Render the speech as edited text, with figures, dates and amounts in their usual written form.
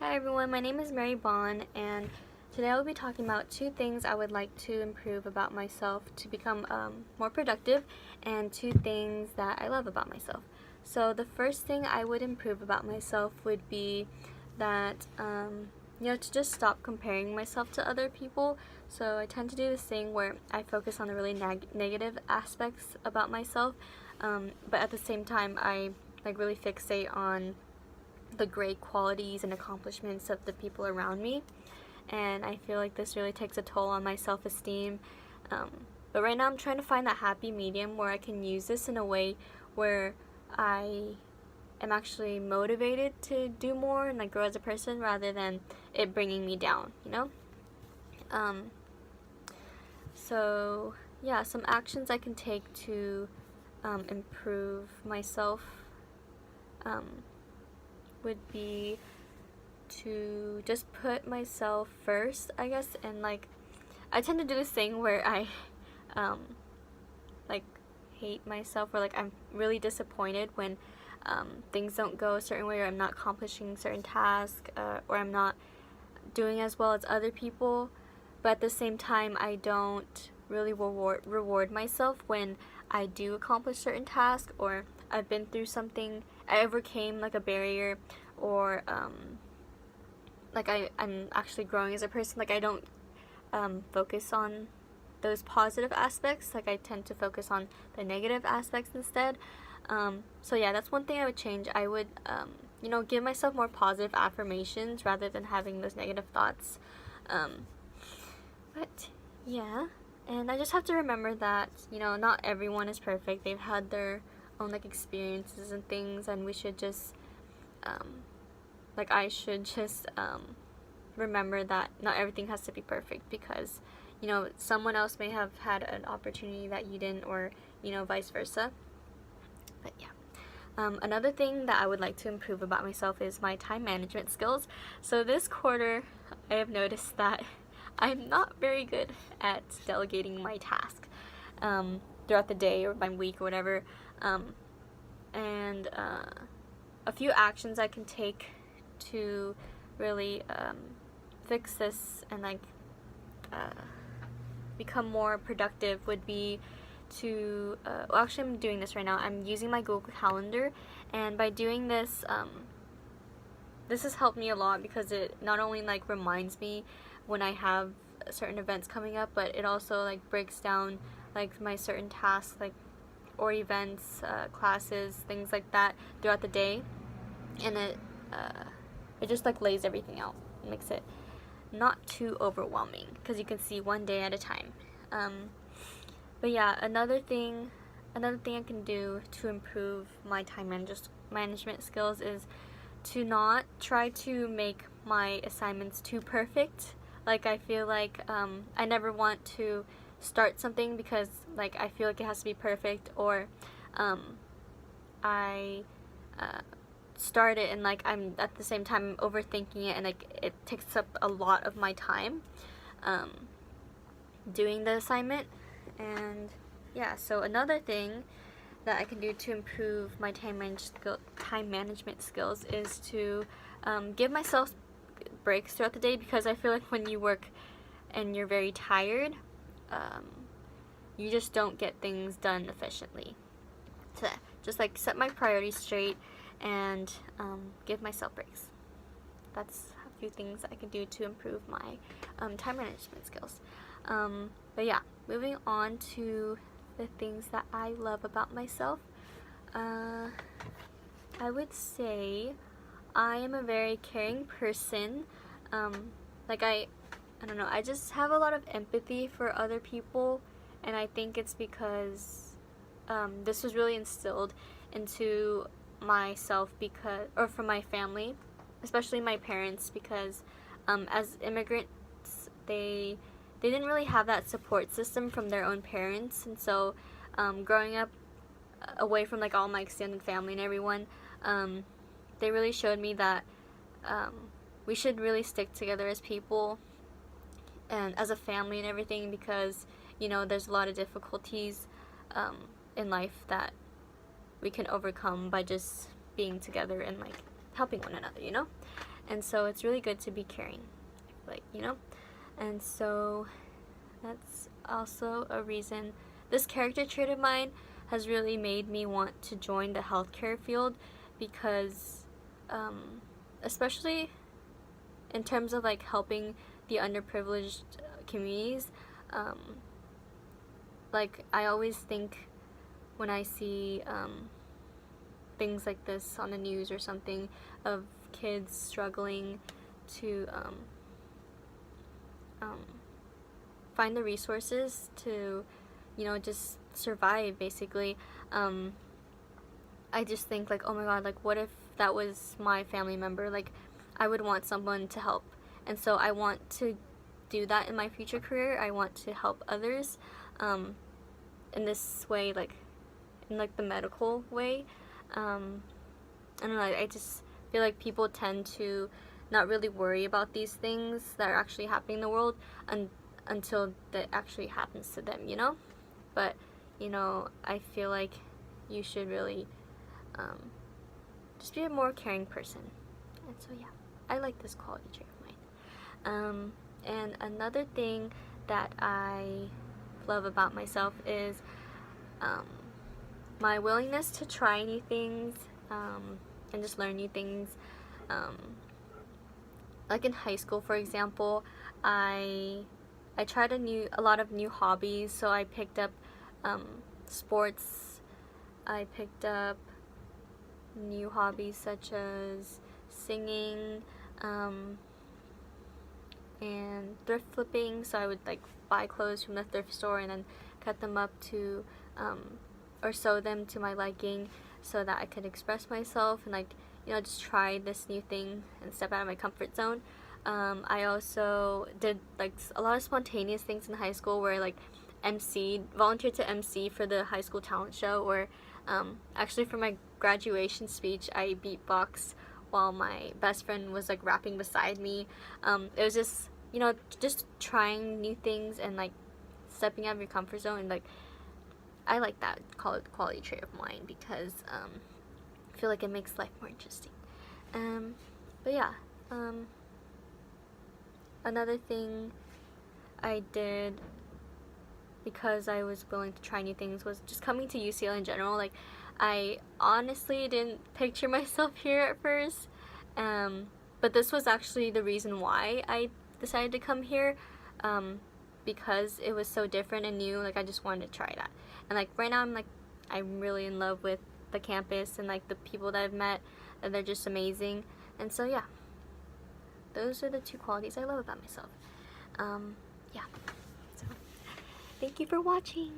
Hi everyone, my name is Mary Banh, and today I will be talking about 2 things I would like to improve about myself to become more productive, and 2 things that I love about myself. So the first thing I would improve about myself would be that, to just stop comparing myself to other people. So I tend to do this thing where I focus on the really negative aspects about myself, but at the same time I really fixate on the great qualities and accomplishments of the people around me, and I feel like this really takes a toll on my self-esteem. But right now I'm trying to find that happy medium where I can use this in a way where I am actually motivated to do more and grow as a person rather than it bringing me down, So yeah, some actions I can take to improve myself would be to just put myself first, I guess, and I tend to do this thing where I hate myself, or I'm really disappointed when things don't go a certain way, or I'm not accomplishing certain tasks, or I'm not doing as well as other people. But at the same time, I don't really reward myself when I do accomplish certain tasks, or I've been through something, I overcame a barrier, or I'm actually growing as a person. I don't focus on those positive aspects. I tend to focus on the negative aspects instead. So yeah, that's one thing I would change. I would give myself more positive affirmations rather than having those negative thoughts. But yeah, and I just have to remember that not everyone is perfect. They've had their own experiences and things, and we should just I should just remember that not everything has to be perfect, because someone else may have had an opportunity that you didn't, or vice versa. But yeah, another thing that I would like to improve about myself is my time management skills. So this quarter I have noticed that I'm not very good at delegating my task throughout the day or my week or whatever, and a few actions I can take to really fix this and become more productive would be to actually I'm doing this right now. I'm using my Google Calendar, and by doing this, this has helped me a lot, because it not only reminds me when I have certain events coming up, but it also breaks down my certain tasks, or events, classes, things like that throughout the day, and it just lays everything out, makes it not too overwhelming, because you can see one day at a time. But yeah, another thing I can do to improve my time management skills is to not try to make my assignments too perfect. I feel I never want to start something because I feel it has to be perfect, or I start it and I'm at the same time overthinking it, and it takes up a lot of my time doing the assignment. And yeah, so another thing that I can do to improve my time management skills is to give myself breaks throughout the day, because I feel when you work and you're very tired, you just don't get things done efficiently. So just set my priorities straight and give myself breaks. That's a few things I can do to improve my time management skills. But yeah, moving on to the things that I love about myself. I would say I am a very caring person. I don't know, I just have a lot of empathy for other people, and I think it's because this was really instilled into myself from my family, especially my parents, because as immigrants, they didn't really have that support system from their own parents, and so growing up away from all my extended family and everyone, they really showed me that we should really stick together as people and as a family and everything, because there's a lot of difficulties in life that we can overcome by just being together and helping one another, and so it's really good to be caring, like, you know. And so that's also a reason this character trait of mine has really made me want to join the healthcare field, because especially in terms of like helping the underprivileged communities, like I always think when I see things like this on the news or something, of kids struggling to find the resources to, you know, just survive basically. I just think like, oh my god, like what if that was my family member? Like I would want someone to help, and so I want to do that in my future career. I want to help others in this way, like in like the medical way. I don't know, I just feel like people tend to not really worry about these things that are actually happening in the world until that actually happens to them, you know? But, you know, I feel like you should really just be a more caring person. And so, yeah, I like this quality trait of mine. And another thing that I love about myself is my willingness to try new things and just learn new things. Like in high school, for example, I tried a lot of new hobbies. So I picked up sports. I picked up new hobbies such as singing and thrift flipping. So I would like buy clothes from the thrift store and then cut them up to or sew them to my liking, so that I could express myself and like, you know, just try this new thing and step out of my comfort zone. I also did like a lot of spontaneous things in high school, where I like volunteered to MC for the high school talent show, or actually for my graduation speech I beatboxed while my best friend was like rapping beside me. It was just, you know, just trying new things and like stepping out of your comfort zone, and like I like that quality trait of mine, because I feel like it makes life more interesting. But yeah, another thing I did because I was willing to try new things was just coming to UCL in general. Like I honestly didn't picture myself here at first, but this was actually the reason why I decided to come here, because it was so different and new. Like I just wanted to try that. And like right now I'm really in love with the campus and like the people that I've met, and they're just amazing. And so yeah, those are the two qualities I love about myself. Yeah, so thank you for watching.